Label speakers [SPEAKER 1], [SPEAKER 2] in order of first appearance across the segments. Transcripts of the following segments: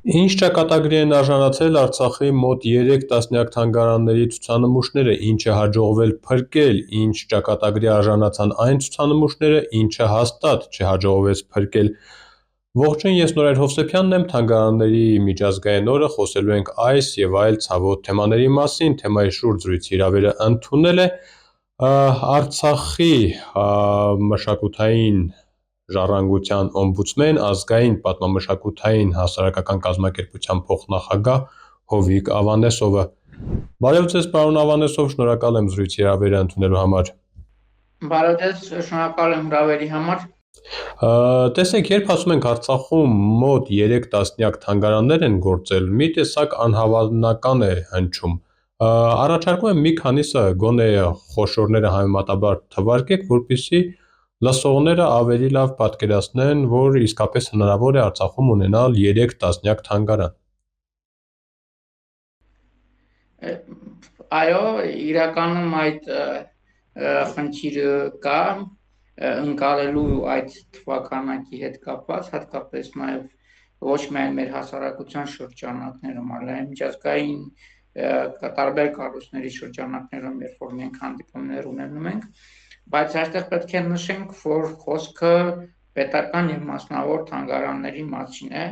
[SPEAKER 1] Ինչ ճակատագրի են արժանացել Արցախի մոտ 3 տասնյակ թանգարանների ցուցանմուշները, ինչ է հաջողվել փրկել, ինչ ճակատագրի արժանացան այն ցուցանմուշները, ինչը հաստատ չհաջողվեց փրկել։ Ողջույն, ես Նորայր Հովսեփյանն եմ, Թանգարանների միջազգային օրը, խոսելու ենք այս եւ այլ ցավոտ թեմաների մասին, թեմայի շուրջ զրույցի հրավերը ընդունել է Արցախի մշակութային ժառանգության օմբուդսմեն, ազգային պատմամշակութային հասարակական կազմակերպության փոխնախագահ Հովիկ Ավանեսովը։ Բարև ձեզ, պարոն Ավանեսով, շնորհակալ եմ զրույցի հրավերը ընդունելու համար։
[SPEAKER 2] Բարև ձեզ, շնորհակալ եմ հրավերի համար։
[SPEAKER 1] Տեսեք, երբ ասում ենք Արցախում մոտ 3 տասնյակ թանգարաններ են գործել, մի տեսակ անհավանական է հնչում։ Առաջարկում եմ մի քանիսը գոնե խոշորները համեմատաբար թվարկեք, որպեսզի լսողները ավելի լավ պատկերացնեն, որ իսկապես հնարավոր է Արցախում ունենալ 3 տասնյակ թանգարան։
[SPEAKER 2] Այո, իրականում այդ խնդիրը կա, ընկալելու այդ թվականակի հետ կապված, հատկապես նաև ոչ միայն մեր հասարակության շրջանակներում, այլ միջազգային տարբեր կառույցների շրջանակներում, երբ որ մենք հանդիպումներ ունենում ենք, բայց այստեղ պետք է նշենք, որ խոսքը պետական եւ մասնավոր թանգարանների մասին է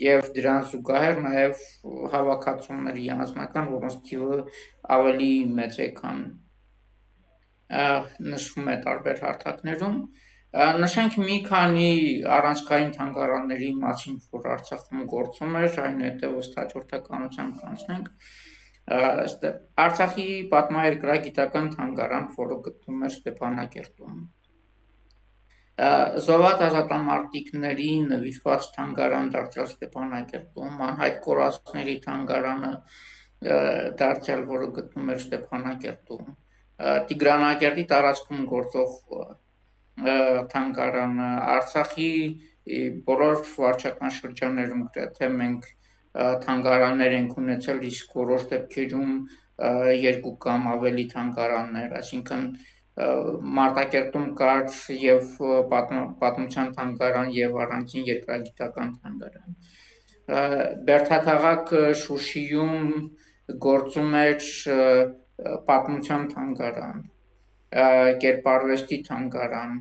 [SPEAKER 2] եւ դրան զուգահեռ նաեւ հավաքածուների անձնական, որոնց թիվը ավելի մեծ է, քան նշվում է տարբեր հարթակներում։ Նշենք մի քանի առանցքային թանգարանների մասին, որ Արցախում գործում էր, այնուհետև ըստ հաջորդականությամբ կանցնենք։ Արցախի պատմաերկրագիտական թանգարան, որը գտնվում էր Ստեփանակերտում։ Զոհված ազատամարտիկների նվիրված թանգարան դարձյալ Ստեփանակերտում, անհայտ կորածների թանգարանը դարձյալ, որը գտնվում էր Ստեփանակերտում, Տիգրանակերտի տարածքում գործող թանգարանը, Արցախի բոլոր վարչական շրջաններում գրեթե մենք թանգարաններ ենք ունեցել, իսկ որոշ դեպքերում 2 կամ ավելի թանգարաններ, այսինքն Մարտակերտում կար եւ պատմության թանգարան եւ առանձին երկրագիտական թանգարան։ Բերդաքաղաք Շուշիում գործում էր պատմության թանգարան, կերպարվեստի թանգարան,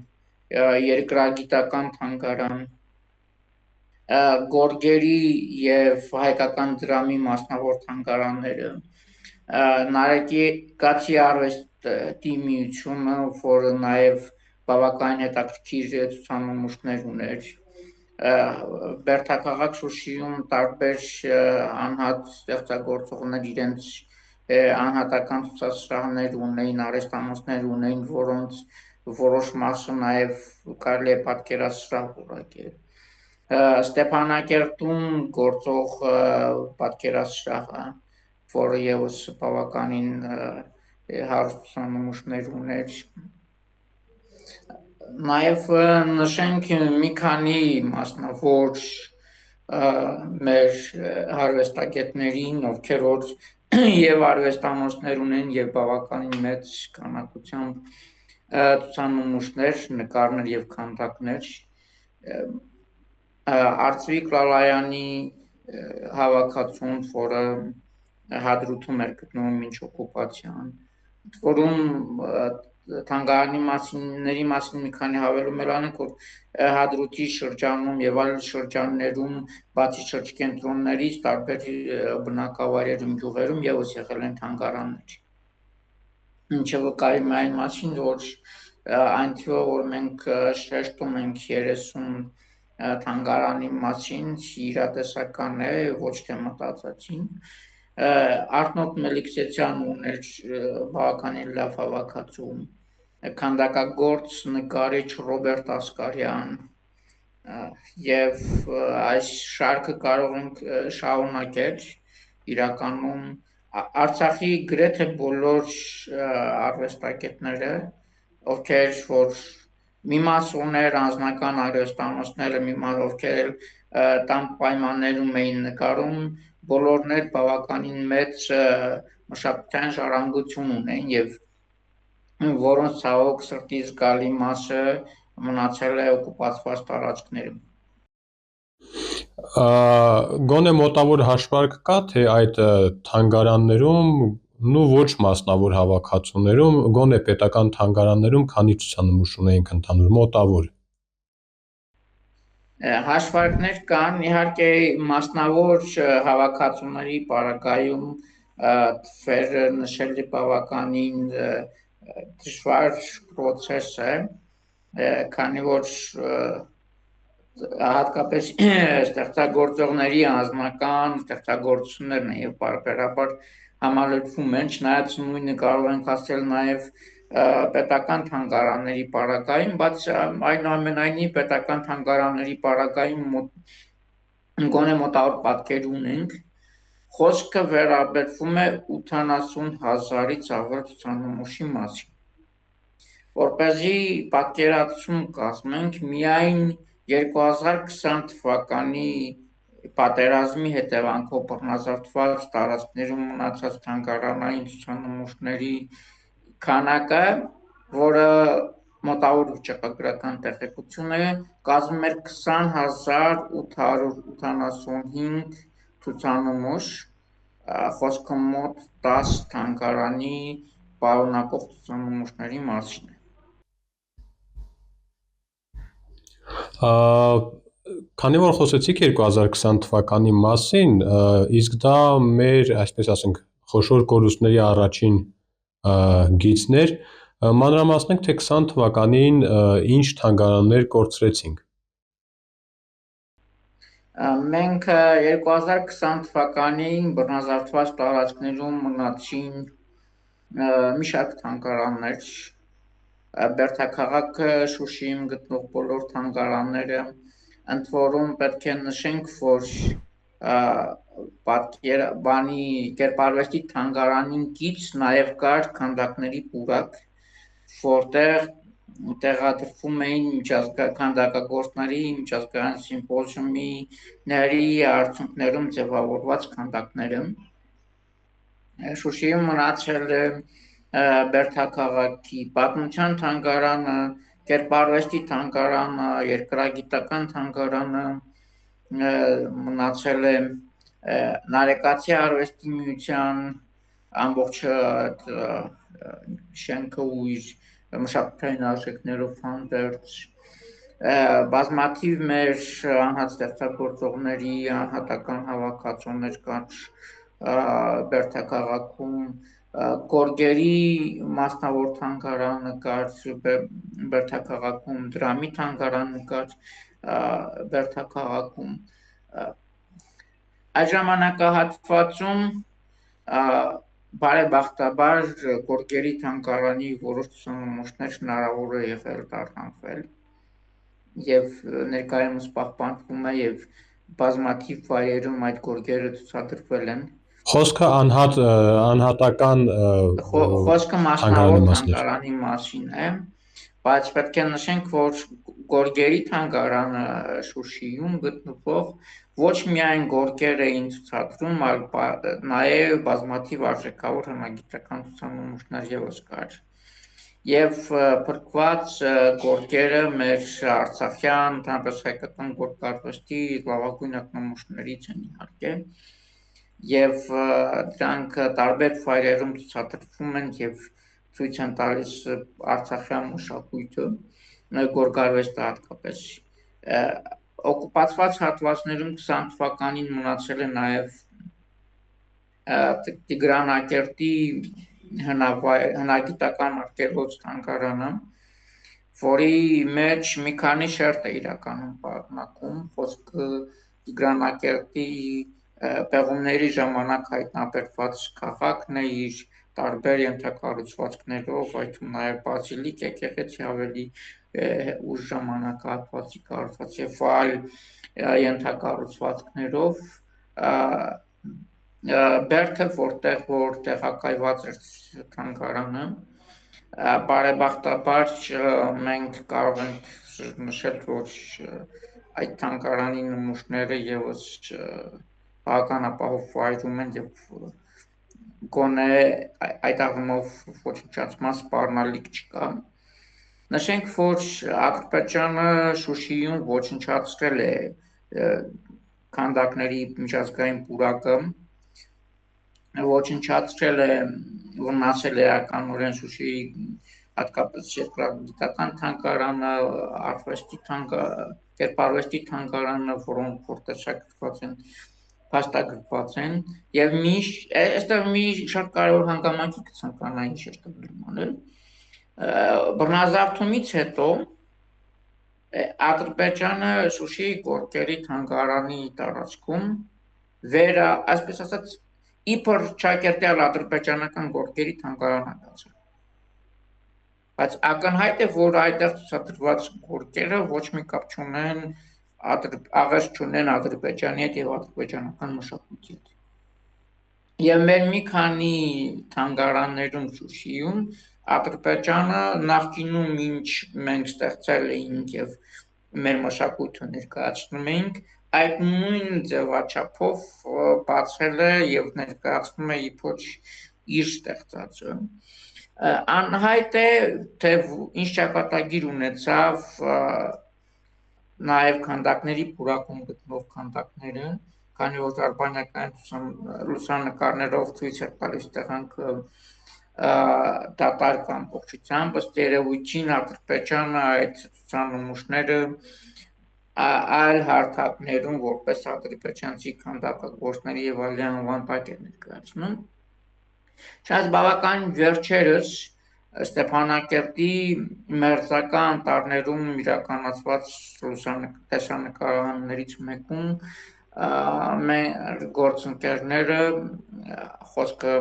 [SPEAKER 2] երկրագիտական թանգարան, գորգերի եւ հայկական դրամի մասնավոր թանգարանները, Նարեկացի արվեստի միությունը, որը նաեւ բավականին հետաքրքիր ցուցանմուշներ ուներ, Բերդաքաղաք Շուշիում տարբեր անհատ ստեղծագործողներ իրենց անհատական ցուցասրահներ ունեին, արհեստանոցներ ունեին, որոնց որոշ մասը նաև կարելի է պատկերասրահ որակել։ Ստեփանակերտում գործող պատկերասրահը, որը եւս բավականին հարուստ ցուցանմուշներ ուներ։ Նաև նշենք մի քանի մասնավոր մեր հարվեստագետներին, ովքեր որ եւ արվեստանոցներ ունեն եւ բավականին մեծ քանակությամբ ցուցանմուշներ, նկարներ եւ քանդակներ, Արծվիկ Լալայանի հավաքածուն, որը Հադրութում էր գտնվում մինչ օկուպացիան, որում թանգարանի մասին մի քանի հավելում էլ անենք, որ Հադրութի շրջանում եւ այլ շրջաններում, բացի շրջկենտրոններից, տարբեր բնակավայրերում, գյուղերում եւս եղել են թանգարաններ։ Ինչը վկայում է այն մասին, որ այն թվով, որ մենք շեշտում ենք 30 թանգարանի մասին, իրատեսական է, ոչ թե մտածածին։ Արթնոտ Մելիքսեթյանը ուներ բավականին լավ հավաքածու, քանդակագործ նկարիչ Ռոբերտ Ասկարյան, եւ այս շարքը կարող ենք շարունակել, իրականում Արցախի գրեթե բոլոր արվեստագետները, ովքեր որ մի մաս անձնական արվեստանոցները, մի մաս ովքեր տան պայմաններում էին նկարում, բոլորն էլ բավականին մեծ մշակութային ժառանգություն ունեն եւ որոնց ցավոք սրտի զգալի մասը մնացել է օկուպացված տարածքներում։
[SPEAKER 1] Գոնե մոտավոր հաշվարկ կա, թե այդ թանգարաններում ու ոչ մասնավոր հավաքածուներում, գոնե պետական թանգարաններում քանի ցուցանմուշ ունեինք ընդհանուր մոտավոր։
[SPEAKER 2] Հաշվարկներ կան, իհարկե մասնավոր հավաքածուների պարագայում թվերը նշելը բավականին դժվար process է, քանի որ հատկապես ստեղծագործողների անձնական ստեղծագործություններն են եւ բարբերաբար համալրվում են, չնայած նույնը կարող ենք ասել նաեւ պետական թանգարանների պարագայում, բայց այնուամենայնիվ պետական թանգարանների պարագայում գոնե մոտավոր պատկեր ունենք, խոսքը վերաբերվում է 80,000-ից ավել ցուցանմուշի մասին։ Որպեսզի պատկերացում կազմենք, միայն 2020 թվականի պատերազմի հետևանքով բռնազավթված տարածքներում մնացած թանգարանային ցուցանմուշների քանակը, որը մոտավոր վիճակագրական տեղեկություն է, կազմում էր 20,875 ցուցանմուշ, խոսքը մոտ 10 թանգարանի պարունակող ցուցանմուշների մասին է։
[SPEAKER 1] Քանի որ խոսեցիք 2020 թվականի մասին, իսկ դա մեր, այսպես ասենք, խոշոր կորուստների առաջին գիծն էր, մանրամասնենք, թե 20 թվականին ինչ թանգարաններ կորցրեցինք։
[SPEAKER 2] Մենք 2020 թվականին բռնազավթված տարածքներում մնացին մի շարք թանգարաններ, Բերդաքաղաքը, Շուշիում գտնող բոլոր թանգարանները, ընդ որում պետք է նշենք, որ Կերպարվեստի թանգարանին կից նաև կար քանդակների պուրակ, որտեղ տեղադրվում էին քանդակագործների միջազգային սիմպոզիումների արդյունքներում ձևավորված քանդակները։ Շուշիում մնացել է Բերդաքաղաքի պատմության թանգարանը, Կերպարվեստի թանգարանը, երկրագիտական թանգարանը, մնացել է Նարեկացի արվեստի միության ամբողջ շենքը ու իր մշակութային արժեքներով հանդերձ, բազմաթիվ մեր անհատ ստեղծագործողների անհատական հավաքածուներ կան Բերդաքաղաքում, գորգերի մասնավոր թանգարանը կար Բերդաքաղաքում, դրամի թանգարանը կար Բերդաքաղաքում։ Այդ ժամանակահատվածում բարեբախտաբար գորգերի թանգարանի որոշ ցուցանմուշներ հնարավոր է եղել դառնանվել եւ ներկայումս պահպանվում է եւ բազմաթիվ վայրերում այդ գորգերը ցուցադրվել են։
[SPEAKER 1] Խոսքը անհատական
[SPEAKER 2] խոսքը մասնավոր թանգարանի մասին է, բայց պետք է նշենք, որ գորգերի թանգարանը Շուշիում գտնվող ոչ միայն գորգեր էին ցուցադրում, այլ նաև բազմաթիվ արժեքավոր հնագիտական ցուցանմուշներ ևս կար։ Եվ փրկված գորգերը մեր արցախյան ընդհանրապես հայկական գորգարվեստի լավագույն ակնամուշներից են իհարկե, եւ դրանք տարբեր վայրերում ցուցադրվում են եւ ցույց են տալիս արցախյան մշակույթը, գորգարվեստը հատկապես։ Օկուպացված հատվածներում 20 թվականին մնացել է նաև Տիգրանակերտի հնագիտական արգելոց թանգարանը, որի մեջ մի քանի շերտ է իրականում պարունակում, խոսքը Տիգրանակերտի պեղումների ժամանակ հայտնաբերված քաղաքն է իր տարբեր ենթակառուցվածքներով, այդ թվում նաև բազիլիկ եկեղեցի ավելի ուշ ժամանակահատվածի կառուցված եւ այլ ենթակառուցվածքներով, Բերդը, որտեղ որ տեղակայված էր թանգարանը, բարեբախտաբար մենք կարող ենք նշել, որ այդ թանգարանի նմուշները ևս բավական ապահով վայրում են եւ գոնե այդ առումով ոչնչացման սպառնալիք չկա։ Նշենք, որ Ադրբեջանը Շուշիում ոչնչացրել է քանդակների միջազգային պուրակը ոչնչացրել է վնասել էականորեն Շուշիի հատկապես երկրագիտական թանգարանը, արվեստի կերպարվեստի թանգարանը, որոնք որտեղ շակերտված են, փաստագրված են, եւ այստեղ մի շատ կարևոր հանգամանքի կցանկանայի շեշտադրում անել։ Բռնազավթումից հետո Ադրբեջանը Շուշիի գործերի թանգարանի տարածքում այսպես ասած իբր ճակերտյալ ադրբեջանական գործերի թանգարան է դարձել։ Բայց ակնհայտ է, որ այդտեղ ցուցադրված գործերը ոչ մի կապ չունեն աղերս չունեն Ադրբեջանի հետ եւ ադրբեջանական մշակույթի հետ։ Եվ մեր մի քանի թանգարաններում Շուշիում Ադրբեջանը նախկինում ինչ մենք ստեղծել էինք եւ մեր մշակույթը ներկայացնում էինք, այդ նույն ձևաչափով բացել է եւ ներկայացնում է իբր իր ստեղծածը։ Անհայտ է, թե ինչ ճակատագիր ունեցավ նաեւ քանդակների պուրակում գտնվող քանդակները, քանի որ արբանյակային լուսանկարներով ցույց է տալիս տեղանքը դատարկ ամբողջությամբ, ըստ երևույթին Ադրբեջանը այդ ցուցանմուշները այլ հարթակներում որպես ադրբեջանցի քանդակագործների եւ այլն անվան տակ է ներկայացնում։ Շատ բավականին վերջերս Ստեփանակերտի մերձակա անտառներում իրականացված տեսանկարներից մեկում մեր գործընկերները խոսքը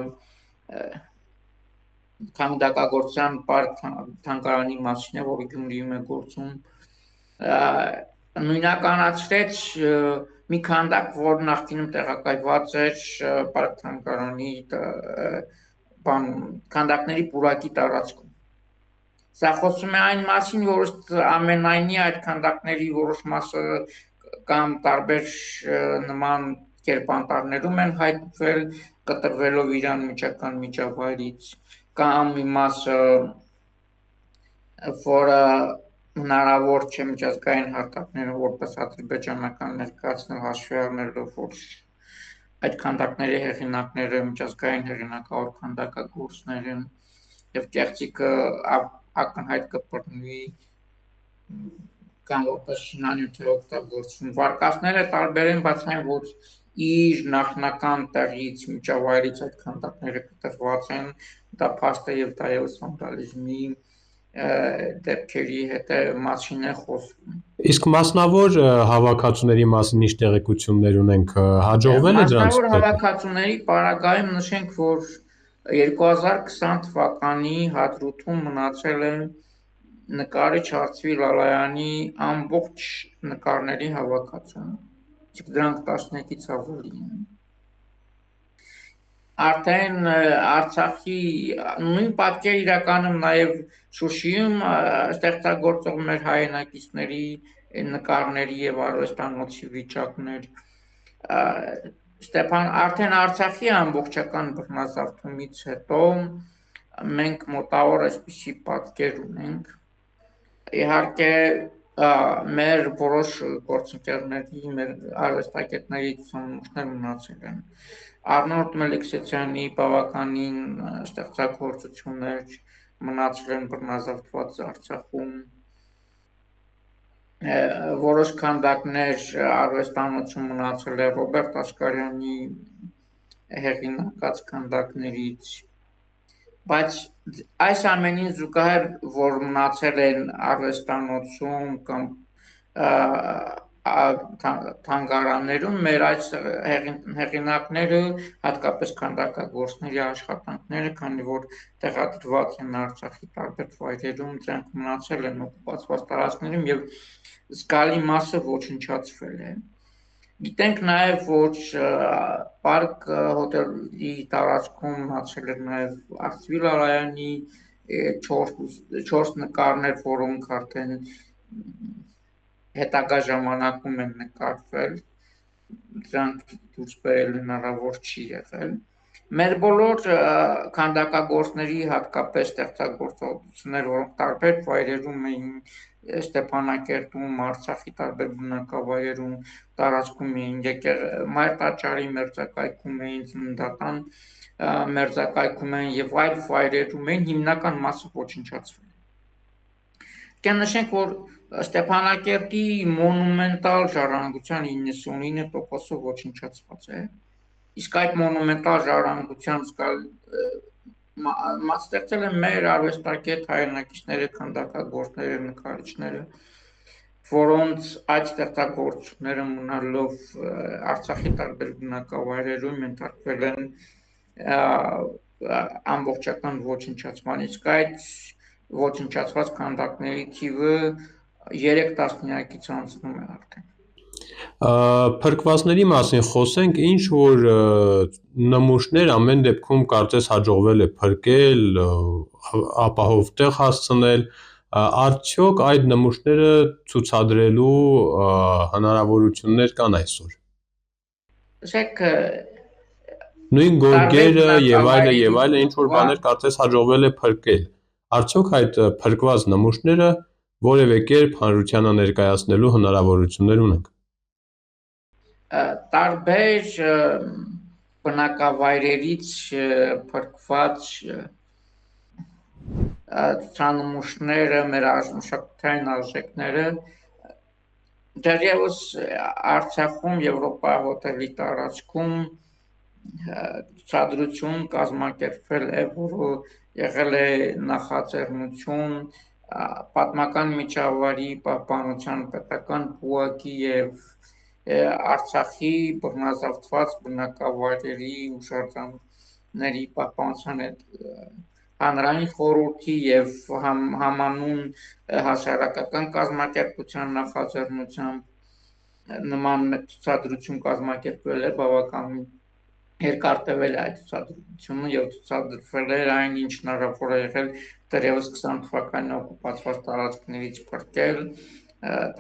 [SPEAKER 2] քանդակագործության պարկ թանգարանի մասին է, որը Գյումրիում է գործում, նույնականացրեց մի քանդակ, որ նախկինում տեղակայված էր պարկ թանգարանի քանդակների պուրակի տարածքում։ Սա խոսում է այն մասին, որ ամենայնի այդ քանդակների որոշ մասը կամ տարբեր նման կերպանտառներում են հայտնվել, կտրվելով իր անմիջական միջավայրից, կամ մի մասը, որը հնարավոր չէ միջազգային հարթակներում որպես ադրբեջանական ներկայացնել հաշվի առնելով, որ այդ քանդակների հեղինակները միջազգային հեղինակավոր քանդակագործներ են եւ կեղծիքը ակնհայտ կբռնվի կամ որպես շինանյութ է օգտագործվում։ Վարկածները տարբեր են, բայց այն որ իր նախնական տեղից միջավայրից այդ քանդակները կտրված են, դա փաստ է եւ դա եւս վանդալիզմի դեպքերի հետ մասին է խոսում։
[SPEAKER 1] Իսկ մասնավոր հավաքածուների մասին ինչ տեղեկություններ ունենք, հաջողվել է դրանց
[SPEAKER 2] մասնավոր հավաքածուների պարագայում նշենք, որ 2020 թվականի հադրութում մնացել է նկարիչ Արծվի Լալայանի ամբողջ նկարների հավաքածուն, դրանք 11-ից ավելի են։ Արդեն Արցախի նույն պատկեր իրականում նաև Շուշիում ստեղծագործող մեր հայրենակիցների նկարների եւ արվեստանոցի վիճակներ արդեն Արցախի ամբողջական բռնազավթումից հետո մենք մոտավոր այսպիսի պատկեր ունենք։ Իհարկե մեր որոշ գործընկերների, մեր արվեստագետների ցուցանմուշներ մնացել են։ Արնոլդ Մելիքսեթյանի բավականին ստեղծագործություններ մնացել են բռնազավթված Արցախում, որոշ քանդակներ արվեստանոցում մնացել է Ռոբերտ Աշկարյանի հեղինակած քանդակներից, բայց այս ամենին զուգահեռ, որ մնացել են արվեստանոցում կամ թանգարաններում, մեր այս հեղինակները, հատկապես քանդակագործների աշխատանքները, քանի որ տեղադրված են Արցախի տարբեր վայրերում, դրանք մնացել են օկուպացված տարածքներում եւ զգալի մասը ոչնչացվել է։ Գիտենք նաև, որ պարկ հոթելի տարածքում մնացել է նաև Արծվի Լալայանի 4 նկարներ, որոնք արդեն հետագա ժամանակում են նկարվել, դրանք դուրս բերել հնարավոր չի եղել։ Մեր բոլոր քանդակագործների հատկապես ստեղծագործություններ, որոնք տարբեր վայրերում էին Ստեփանակերտում, Արցախի տարբեր բնակավայրերում տարածքում էին եկել, Մայր տաճարի մերձակայքում էին, Ծննդատան մերձակայքում էին եւ այլ վայրերում էին, հիմնական մասը ոչնչացվել։ Կնշենք, որ Ստեփանակերտի մոնումենտալ ժառանգության 99%-ը ոչնչացված է։ Իսկ այդ մոնումենտալ ժառանգության ստեղծել են մեր արվեստագետ հայրենակիցները, քանդակագործները, նկարիչները, որոնց այդ ստեղծագործությունները մնալով Արցախի տարբեր բնակավայրերում ենթարկվել են ամբողջական ոչնչացման, իսկ այդ ոչնչացված քանդակների թիվը 3 տասնյակից անցնում է արդեն։
[SPEAKER 1] Փրկվածների մասին խոսենք, ինչ որ նմուշներ ամեն դեպքում կարծես հաջողվել է փրկել, ապահով տեղ հասցնել, արդյոք այդ նմուշները ցուցադրելու հնարավորություններ կան այսօր։
[SPEAKER 2] Տեսեք,
[SPEAKER 1] նույն գորգերը եւ այլն ինչ որ բաներ կարծես հաջողվել է փրկել։ Արդյոք այդ փրկված նմուշները որևէ կերպ հանրությանը ներկայացնելու հնարավորություններ ունենք։
[SPEAKER 2] Տարբեր բնակավայրերից փրկված ցուցանմուշները, մեր մշակութային արժեքները դեռևս Արցախում Եվրոպա հոթելի տարածքում ցուցադրություն կազմակերպվել է, որը եղել է նախաձեռնություն պատմական միջավայրի պահպանության պետական բուհակի եւ Արցախի բռնազավթված բնակավայրերի հուշարձանների պահպանության հանրային խորհրդի եւ համանուն հասարակական կազմակերպության նախաձեռնությամբ նման ցուցադրություն կազմակերպվել է բավականին երկար տևել այդ ցուցադրությունը եւ ցուցադրվել է այն ինչ հնարավոր է եղել դեռևս 20 թվականին օկուպացված տարածքներից փրկել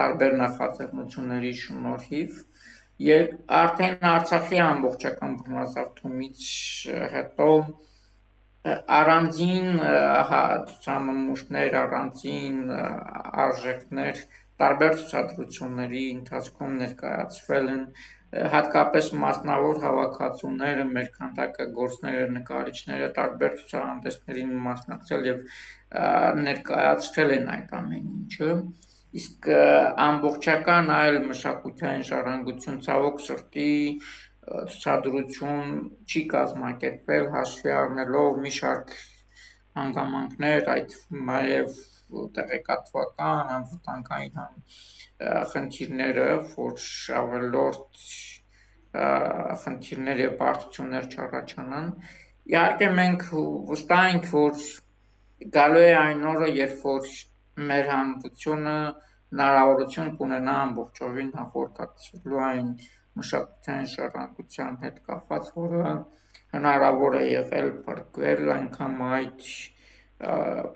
[SPEAKER 2] տարբեր նախաձեռնությունների շնորհիվ եւ արդեն Արցախի ամբողջական բռնազավթումից հետո առանձին ցուցանմուշներ, առանձին արժեքներ տարբեր ցուցադրությունների ընթացքում ներկայացվել են հատկապես մասնավոր հավաքածուները, մեր քանդակագործները, նկարիչները տարբեր ցուցահանդեսներին մասնակցել եւ ներկայացրել են այդ ամեն ինչը, իսկ ամբողջական այլ մշակութային ժառանգություն ցավոք սրտի ցուցադրություն չի կազմակերպվել հաշվի առնելով մի շարք հանգամանքներ, այդ նաեւ տեղեկատվական, անվտանգային խնդիրները, որ ավելորդ խնդիրներ եւ բարդություններ չառաջանան։ Իհարկե մենք վստահ ենք, որ գալու է այն օրը, երբ որ մեր հանրությունը հնարավորություն կունենա ամբողջովին հաղորդակցվելու այն մշակութային ժառանգության հետ կապված, որը հնարավոր է եղել փրկվել այնքան այդ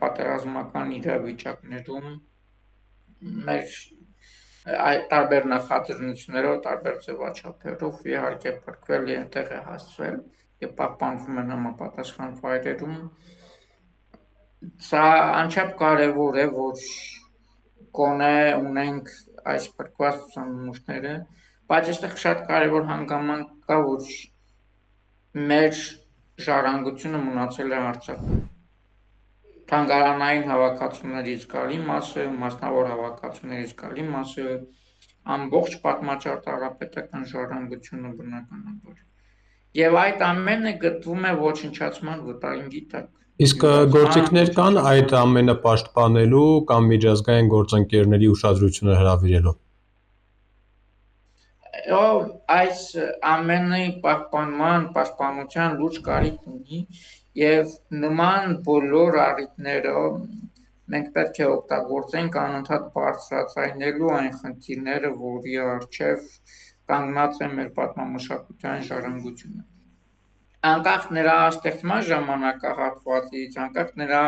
[SPEAKER 2] պատերազմական իրավիճակներում մեր այդ տարբեր նախաձեռնություններով, տարբեր ձևաչափերով իհարկե փրկվել եւ այնտեղ է հասցվել եւ պահպանվում են համապատասխան վայրերում։ Սա անչափ կարևոր է, որ գոնե ունենք այս փրկված ցուցանմուշները, բայց այստեղ շատ կարևոր հանգամանք կա, որ մեր ժառանգությունը մնացել է Արցախում։ Թանգարանային հավաքածուների զգալի մասը, մասնավոր հավաքածուների զգալի մասը, ամբողջ պատմաճարտարապետական ժառանգությունը բնականաբար։ Եվ այդ ամենը գտնվում է ոչնչացման վտանգի տակ։
[SPEAKER 1] Իսկ գործիքներ կան այդ ամենը պաշտպանելու կամ միջազգային գործընկերների ուշադրությունը հրավիրելու։
[SPEAKER 2] Այս ամենի պաշտպանության լուրջ կարիք ունի եւ նման բոլոր առիթները մենք պետք է օգտագործենք անընդհատ բարձրացնելու այն խնդիրները, որի առջև կանգնած է մեր պատմամշակութային ժառանգությունը։ Անկախ նրա ստեղծման ժամանակահատվածից, անկախ նրա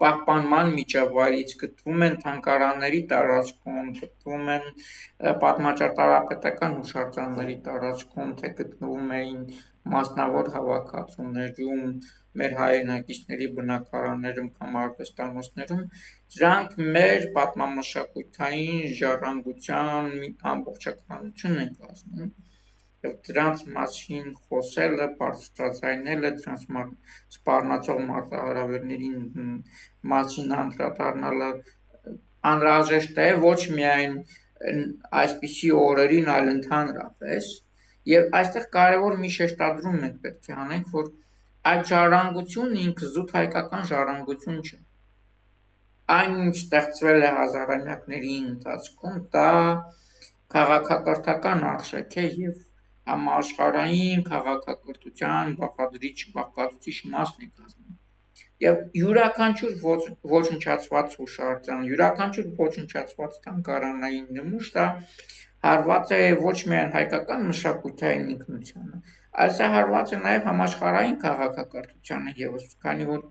[SPEAKER 2] պահպանման միջավայրից գտնվում են թանգարանների տարածքում, գտնվում են պատմաճարտարապետական հուշարձանների տարածքում, թե գտնվում էին մասնավոր հավաքածուներում, մեր հայրենակիցների բնակարաններում կամ արվեստանոցներում, դրանք մեր պատմամշակութային ժառանգության մի ամբողջականություն են կազմում, եւ դրանց մասին խոսելը, բարձրաձայնելը, դրանց սպառնացող մարտահրավերներին մասին անդրադառնալը անհրաժեշտ է ոչ միայն այսպիսի օրերին, այլ ընդհանրապես, եւ այստեղ կարեւոր մի շեշտադրում մենք պետք է անենք, որ այդ ժառանգությունն ինքը զուտ հայկական ժառանգություն չէ։ Այն ինչ ստեղծվել է հազարամյակների ընթացքում, դա քաղաքակրթական արժեք է եւ համաշխարհային քաղաքակրթության բաղկացուցիչ մասն է կազմում։ Եվ յուրաքանչյուր ոչնչացված հուշարձան, յուրաքանչյուր ոչնչացված թանգարանային նմուշ դա հարված է ոչ միայն հայկական մշակութային ինքնությանը, այլ սա հարված է նաև համաշխարհային քաղաքակրթությանը եւս, քանի որ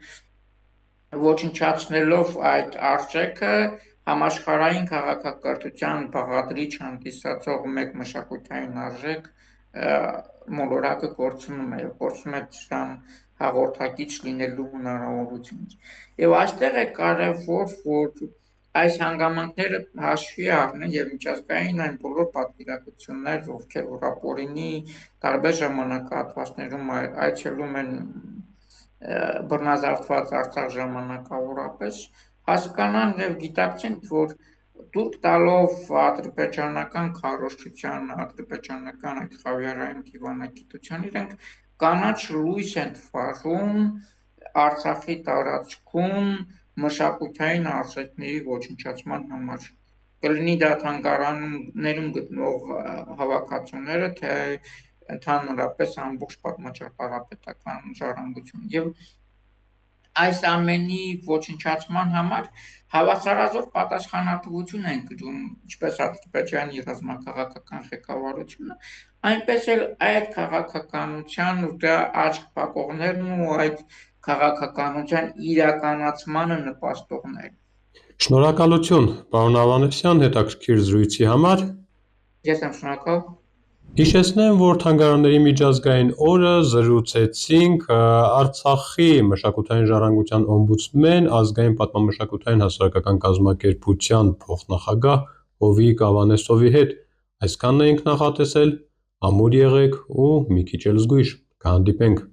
[SPEAKER 2] ոչնչացնելով այդ արժեքը համաշխարհային քաղաքակրթության բաղադրիչ հանդիսացող մեկ մշակութային արժեք մոլորակը կորցնում է դրան հաղորդակից լինելու հնարավորությունը։ Եվ այստեղ է կարևոր, որ այս հանգամանքները հաշվի առնեն եւ միջազգային այն բոլոր պատվիրակություններ, ովքեր որ ապօրինի տարբեր ժամանակահատվածներում այցելում են բռնազավթված Արցախ ժամանակավորապես, հասկանան եւ գիտակցեն, որ դուրք տալով ադրբեջանական քարոզչության, ադրբեջանական այդ խավիարային դիվանագիտության իրենք կանաչ լույս են վարում Արցախի տարածքում մշակութային արժեքների ոչնչացման համար։ Կլինի դա թանգարաններում գտնվող հավաքածուները, թե ընդհանրապես ամբողջ պատմաճարտարապետական ժառանգություն։ Եվ այս ամենի ոչնչացման համար հավասարազոր պատասխանատվություն են կրում ինչպես Ադրբեջանի ռազմաքաղաքական ղեկավարությունը, այնպես էլ այդ քաղաքականության ու դրա աչք փակողներն ու այդ քաղաքականության իրականացմանը նպաստողները։
[SPEAKER 1] Շնորհակալություն, պարոն Ավանեսյան, հետաքրքիր զրույցի համար։
[SPEAKER 2] Ես եմ շնորհակալ։
[SPEAKER 1] Հիշեցնեմ, որ Թանգարանների միջազգային օրը զրուցեցինք Արցախի մշակութային ժառանգության օմբուդսմեն, ազգային պատմամշակութային հասարակական կազմակերպության փոխնախագահ Հովիկ Ավանեսովի հետ։ Այսքանն էինք նախատեսել, ամուր եղեք ու մի քիչ էլ զգույշ, կհանդիպենք։